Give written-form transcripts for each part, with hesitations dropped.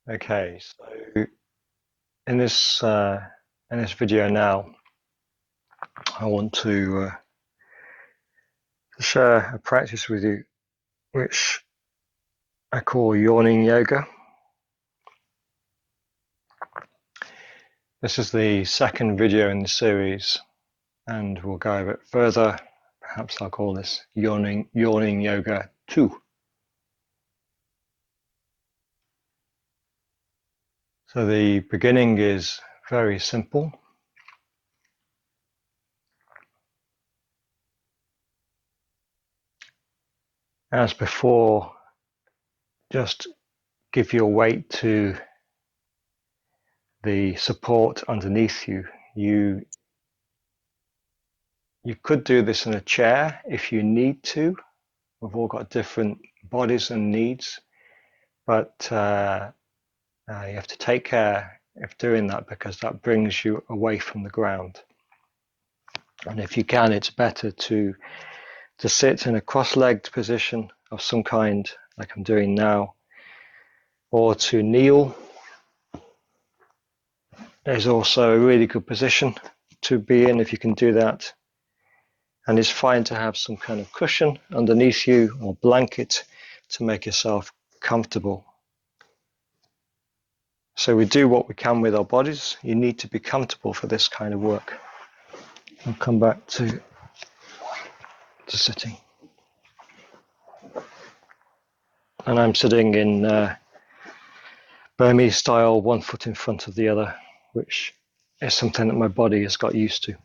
Okay, so in this video now, I want to share a practice with you, which I call Yawning Yoga. This is the second video in the series, and we'll go a bit further. Perhaps I'll call this Yawning Yoga 2. So the beginning is very simple. As before, just give your weight to the support underneath you. You could do this in a chair if you need to. We've all got different bodies and needs, but you have to take care of doing that because that brings you away from the ground. And if you can, it's better to sit in a cross-legged position of some kind, like I'm doing now, or to kneel is also a really good position to be in if you can do that. And it's fine to have some kind of cushion underneath you or blanket to make yourself comfortable. So we do what we can with our bodies. You need to be comfortable for this kind of work. I'll come back to sitting. And I'm sitting in Burmese style, one foot in front of the other, which is something that my body has got used to.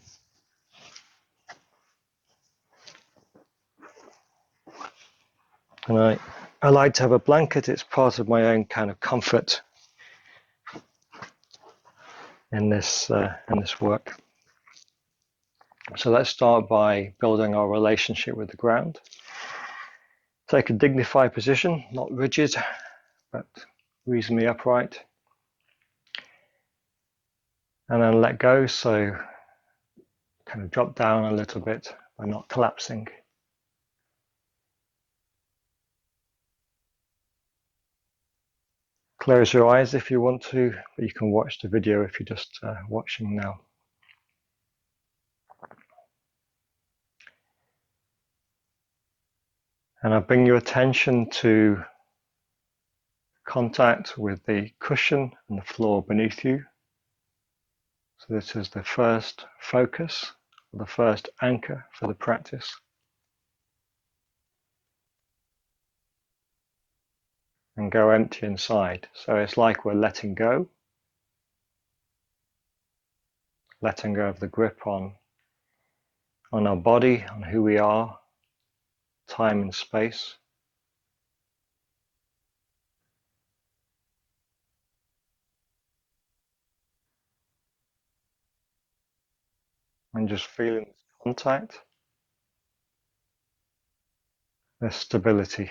And I like to have a blanket. It's part of my own kind of comfort in this work. So let's start by building our relationship with the ground. Take a dignified position, not rigid, but reasonably upright. And then let go, so kind of drop down a little bit by not collapsing. Close your eyes if you want to, but you can watch the video if you're just watching now. And I'll bring your attention to contact with the cushion and the floor beneath you. So this is the first focus, or the first anchor for the practice. And go empty inside. So it's like we're letting go of the grip on our body, on who we are, time and space. And just feeling this contact, this stability.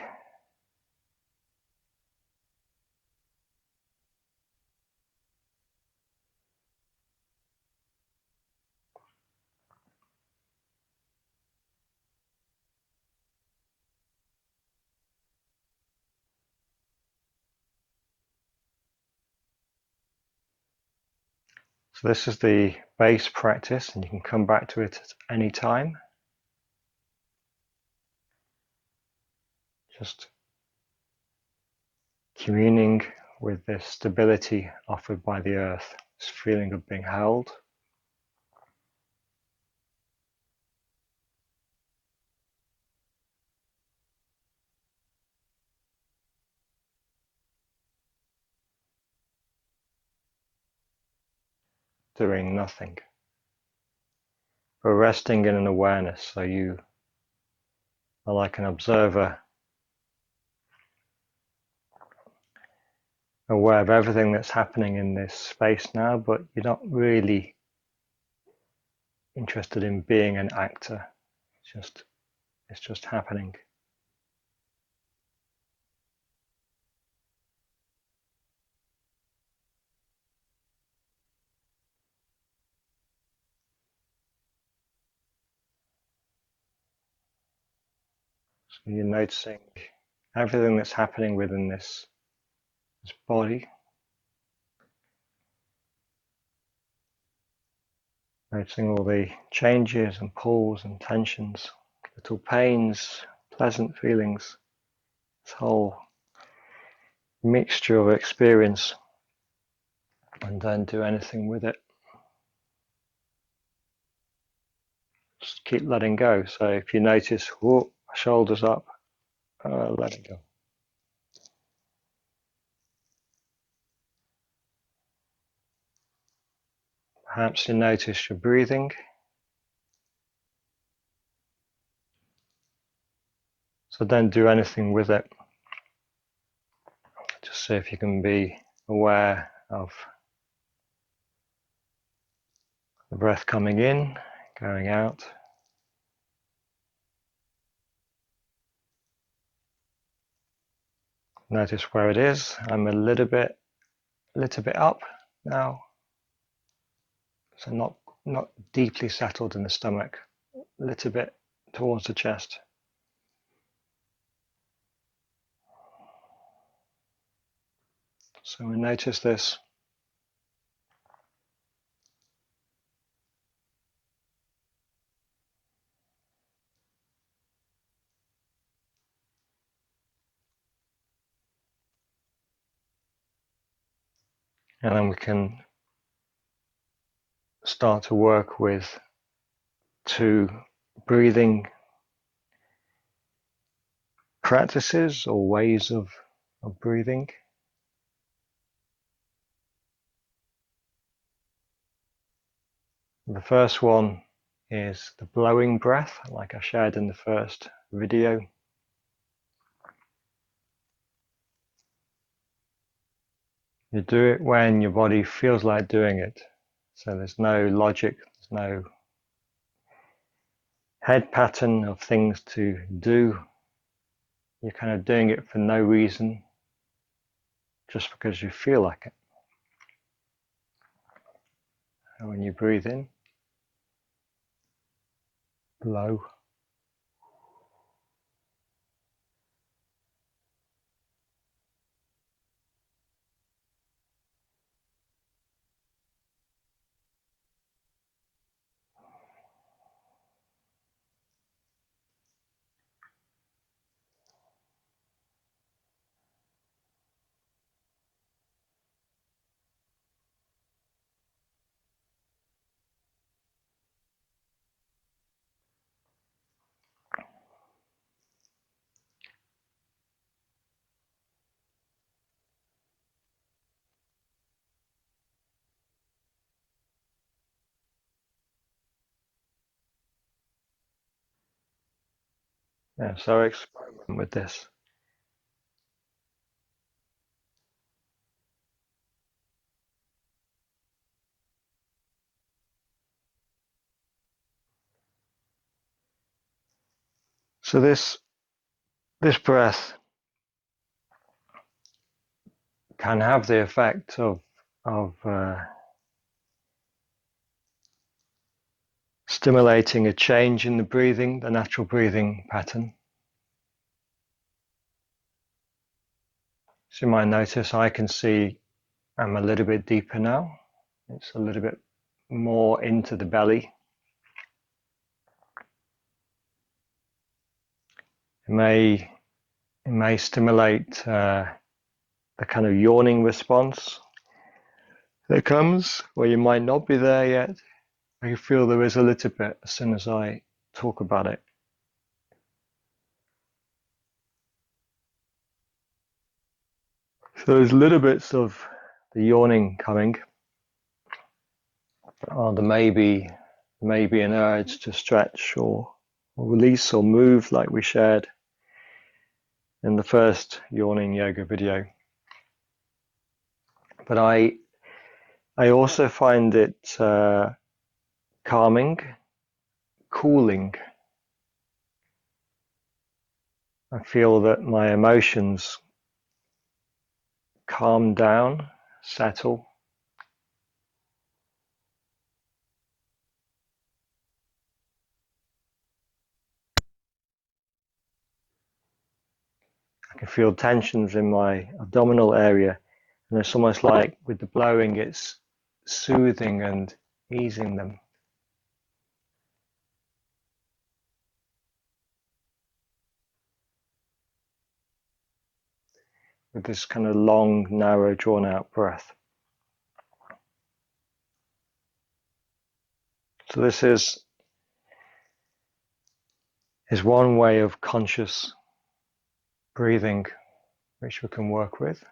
So this is the base practice, and you can come back to it at any time. Just communing with this stability offered by the earth, this feeling of being held. Doing nothing, but resting in an awareness, so you are like an observer, aware of everything that's happening in this space now, but you're not really interested in being an actor. It's just happening. So you're noticing everything that's happening within this body, Noticing all the changes and pulls and tensions, little pains, pleasant feelings, this whole mixture of experience, and don't do anything with it. Just keep letting go. So if you notice, whoa, shoulders up, let it go. Perhaps you notice your breathing. So don't do anything with it. Just see if you can be aware of the breath coming in, going out. Notice where it is. I'm a little bit up now. So not deeply settled in the stomach, a little bit towards the chest. So we notice this. And then we can start to work with 2 breathing practices or ways of breathing. The first one is the blowing breath, like I shared in the first video. You do it when your body feels like doing it. So there's no logic, there's no head pattern of things to do. You're kind of doing it for no reason, just because you feel like it. And when you breathe in, blow. Yeah, so experiment with this. So this breath can have the effect of stimulating a change in the breathing, the natural breathing pattern. So you might notice I can see I'm a little bit deeper now. It's a little bit more into the belly. It may stimulate the kind of yawning response that comes, where you might not be there yet. I feel there is a little bit as soon as I talk about it. So there's little bits of the yawning coming. There may be an urge to stretch or release or move, like we shared in the first Yawning Yoga video. But I also find it calming, cooling. I feel that my emotions calm down, settle. I can feel tensions in my abdominal area, and it's almost like with the blowing, it's soothing and easing them. with this kind of long, narrow, drawn out breath. So this is one way of conscious breathing which we can work with.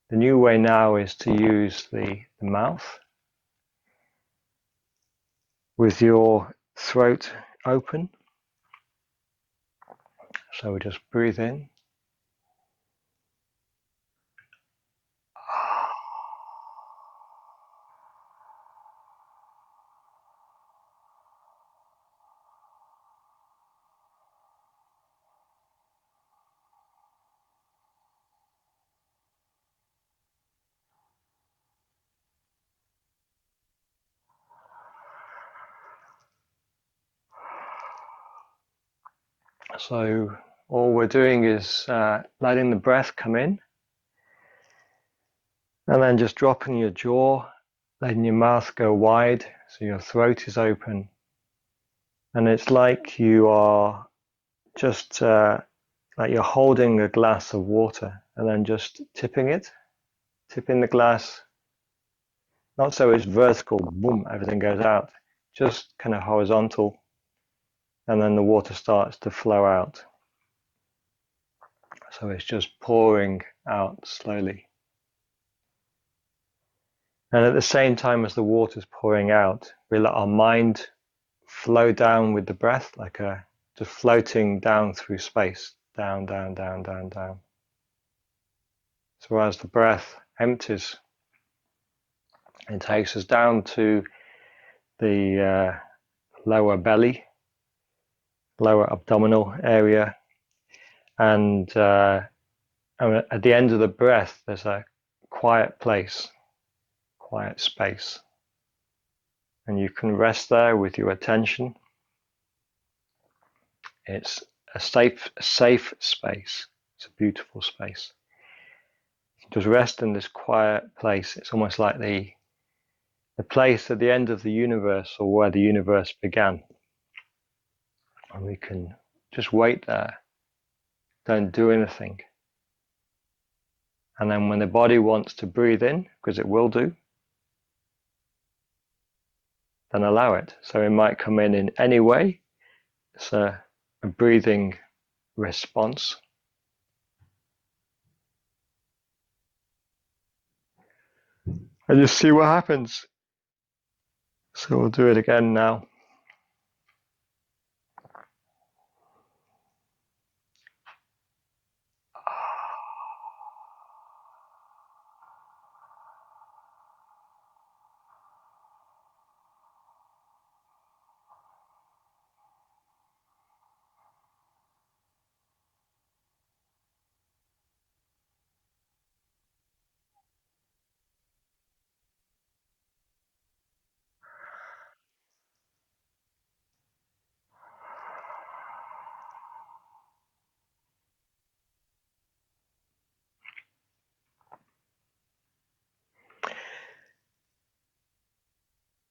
The new way now is to use the mouth with your throat open. So we just breathe in. So all we're doing is letting the breath come in, and then just dropping your jaw, letting your mouth go wide so your throat is open. And it's like you are just like you're holding a glass of water and then just tipping the glass, not so it's vertical, boom, everything goes out, just kind of horizontal, and then the water starts to flow out. So it's just pouring out slowly. And at the same time as the water's pouring out, we let our mind flow down with the breath, like just floating down through space, down, down, down, down, down. So as the breath empties, it takes us down to the lower belly, lower abdominal area, and at the end of the breath, there's a quiet place, quiet space. And you can rest there with your attention. It's a safe space. It's a beautiful space. Just rest in this quiet place. It's almost like the place at the end of the universe, or where the universe began. And we can just wait there. Don't do anything. And then when the body wants to breathe in, because it will do, then allow it. So it might come in any way. It's a breathing response. And just see what happens. So we'll do it again now.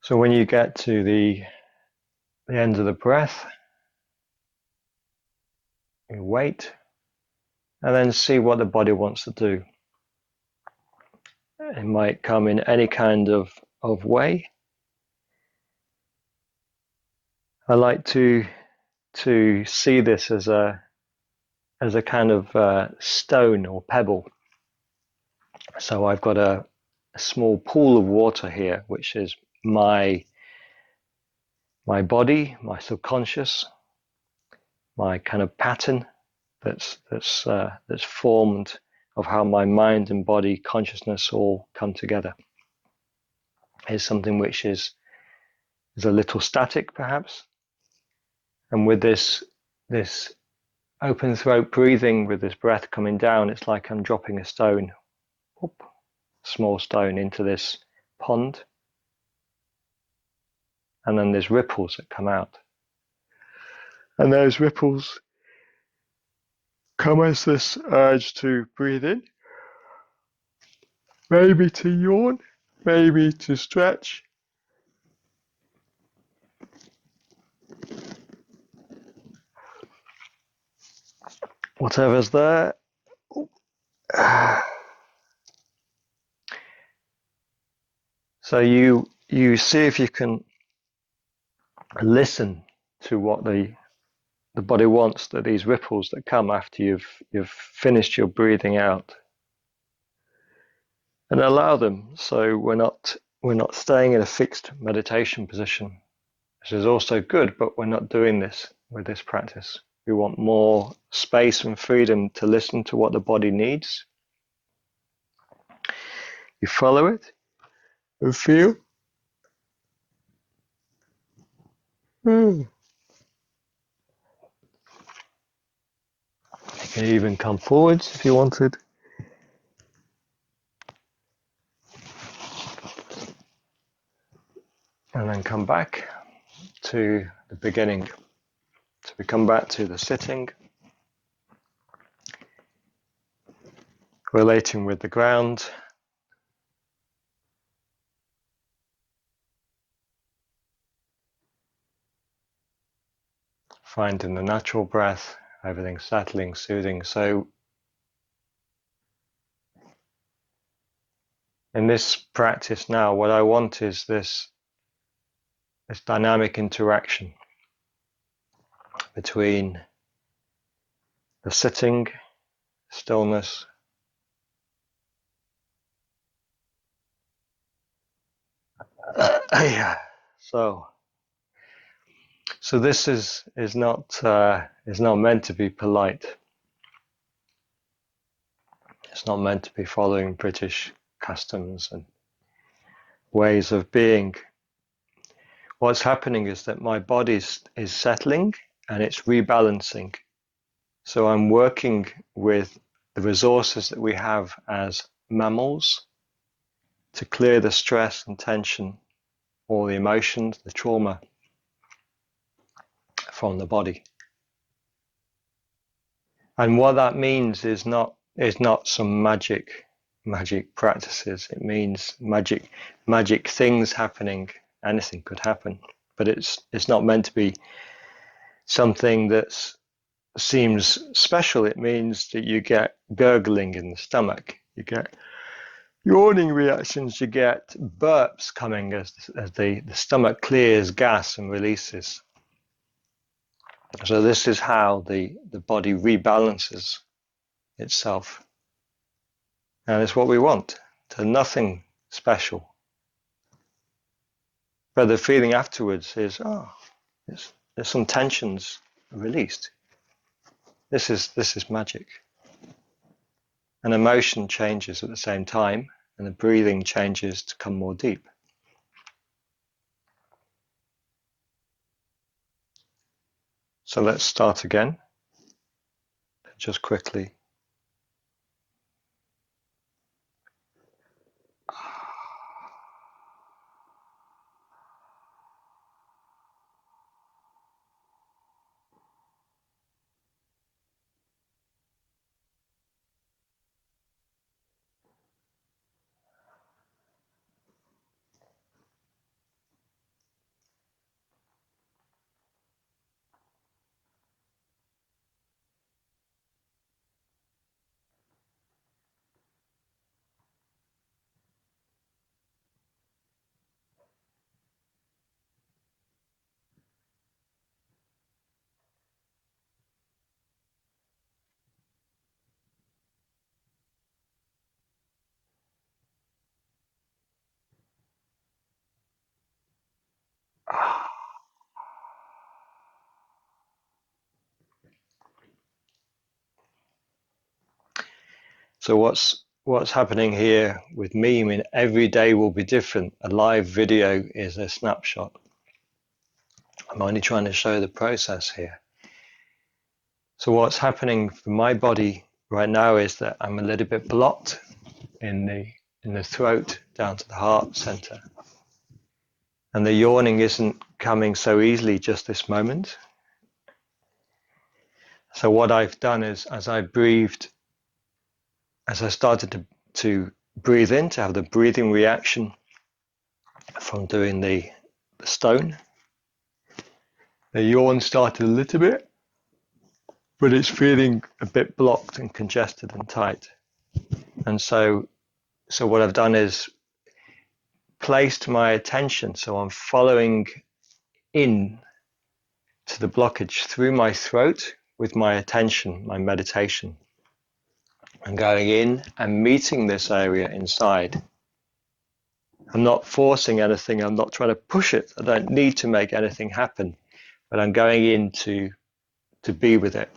So when you get to the end of the breath, you wait, and then see what the body wants to do. It might come in any kind of way. I like to see this as a kind of stone or pebble. So I've got a small pool of water here, which is my body, my subconscious, my kind of pattern that's formed of how my mind and body consciousness all come together. It's something which is a little static, perhaps. And with this open throat breathing, with this breath coming down, it's like I'm dropping a stone, small stone, into this pond. And then there's ripples that come out. And those ripples come as this urge to breathe in, maybe to yawn, maybe to stretch. Whatever's there. So you see if you can listen to what the body wants, that these ripples that come after you've finished your breathing out, and allow them. So we're not staying in a fixed meditation position. This is also good, but we're not doing this with this practice. We want more space and freedom to listen to what the body needs. You follow it and feel. You can even come forwards if you wanted. And then come back to the beginning. So we come back to the sitting, relating with the ground, finding the natural breath, everything settling, soothing. So in this practice now, what I want is this dynamic interaction between the sitting, stillness, yeah. So this is not meant to be polite. It's not meant to be following British customs and ways of being. What's happening is that my body is settling and it's rebalancing. So I'm working with the resources that we have as mammals to clear the stress and tension, all the emotions, the trauma from the body. And what that means is not some magic practices. It means magic things happening. Anything could happen, but it's not meant to be something that seems special. It means that you get gurgling in the stomach, you get yawning reactions, you get burps coming as the stomach clears gas and releases. So this is how the body rebalances itself. And it's what we want. So nothing special. But the feeling afterwards is, there's some tensions released. This is magic. And emotion changes at the same time, and the breathing changes to come more deep. So let's start again. Just quickly. So what's happening here with me? I mean, every day will be different. A live video is a snapshot. I'm only trying to show the process here. So what's happening for my body right now is that I'm a little bit blocked in the throat down to the heart center. And the yawning isn't coming so easily just this moment. So what I've done is, as I started to breathe in, to have the breathing reaction from doing the stone, the yawn started a little bit, but it's feeling a bit blocked and congested and tight. And so what I've done is placed my attention, so I'm following in to the blockage through my throat with my attention, my meditation. I'm going in and meeting this area inside. I'm not forcing anything, I'm not trying to push it, I don't need to make anything happen, but I'm going in to be with it.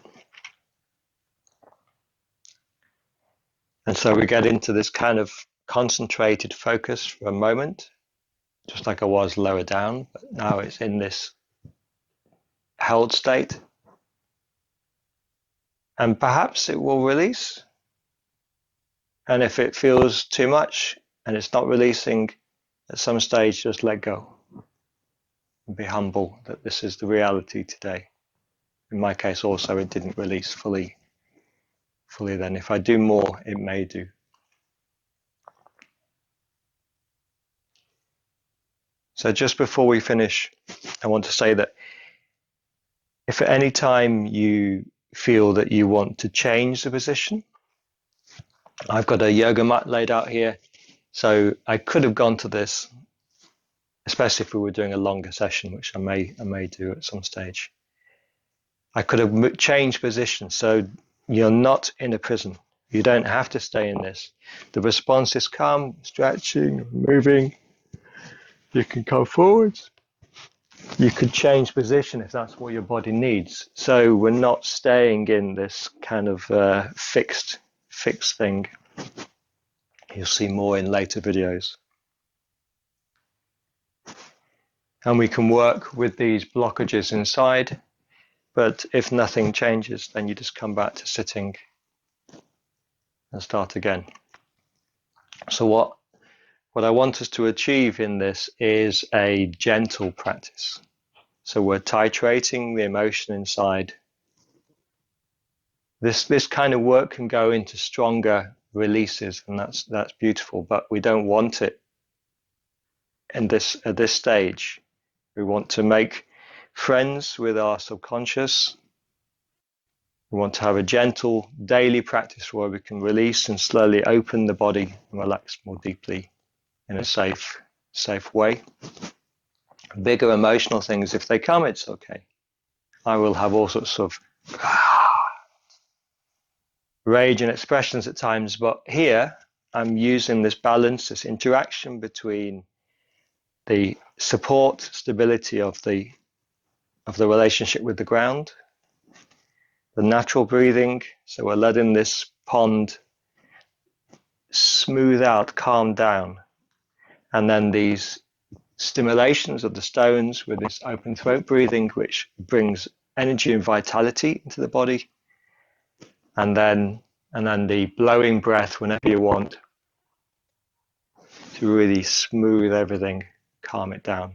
And so we get into this kind of concentrated focus for a moment, just like I was lower down, but now it's in this held state. And perhaps it will release. And if it feels too much and it's not releasing, at some stage just let go. And be humble that this is the reality today. In my case also, it didn't release fully then. If I do more, it may do. So just before we finish, I want to say that if at any time you feel that you want to change the position, I've got a yoga mat laid out here. So I could have gone to this, especially if we were doing a longer session, which I may do at some stage. I could have changed position. So you're not in a prison. You don't have to stay in this. The response is calm, stretching, moving. You can come forwards. You could change position if that's what your body needs. So we're not staying in this kind of fixed thing. You'll see more in later videos. And we can work with these blockages inside, but if nothing changes, then you just come back to sitting and start again. So what I want us to achieve in this is a gentle practice. So we're titrating the emotion inside. This kind of work can go into stronger releases, and that's beautiful, but we don't want it at this stage. We want to make friends with our subconscious. We want to have a gentle daily practice where we can release and slowly open the body and relax more deeply in a safe way. Bigger emotional things, if they come, it's okay. I will have all sorts of rage and expressions at times, but here I'm using this balance, this interaction between the support, stability of the relationship with the ground, the natural breathing, so we're letting this pond smooth out, calm down, and then these stimulations of the stones with this open throat breathing, which brings energy and vitality into the body, and then the blowing breath whenever you want to really smooth everything, calm it down.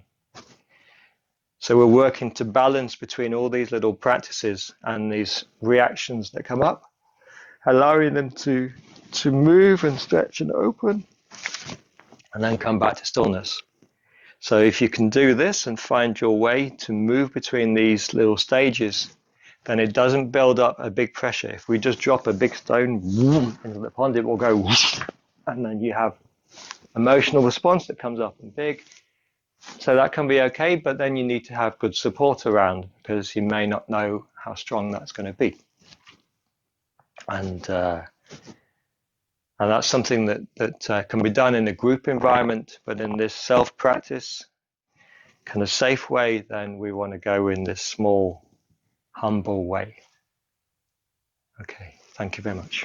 So we're working to balance between all these little practices and these reactions that come up, allowing them to move and stretch and open, and then come back to stillness. So if you can do this and find your way to move between these little stages, then it doesn't build up a big pressure. If we just drop a big stone into the pond, it will go, and then you have emotional response that comes up and big. So that can be okay, but then you need to have good support around, because you may not know how strong that's going to be. And that's something that can be done in a group environment, but in this self-practice, kind of safe way, then we want to go in this small, humble way. Okay, thank you very much.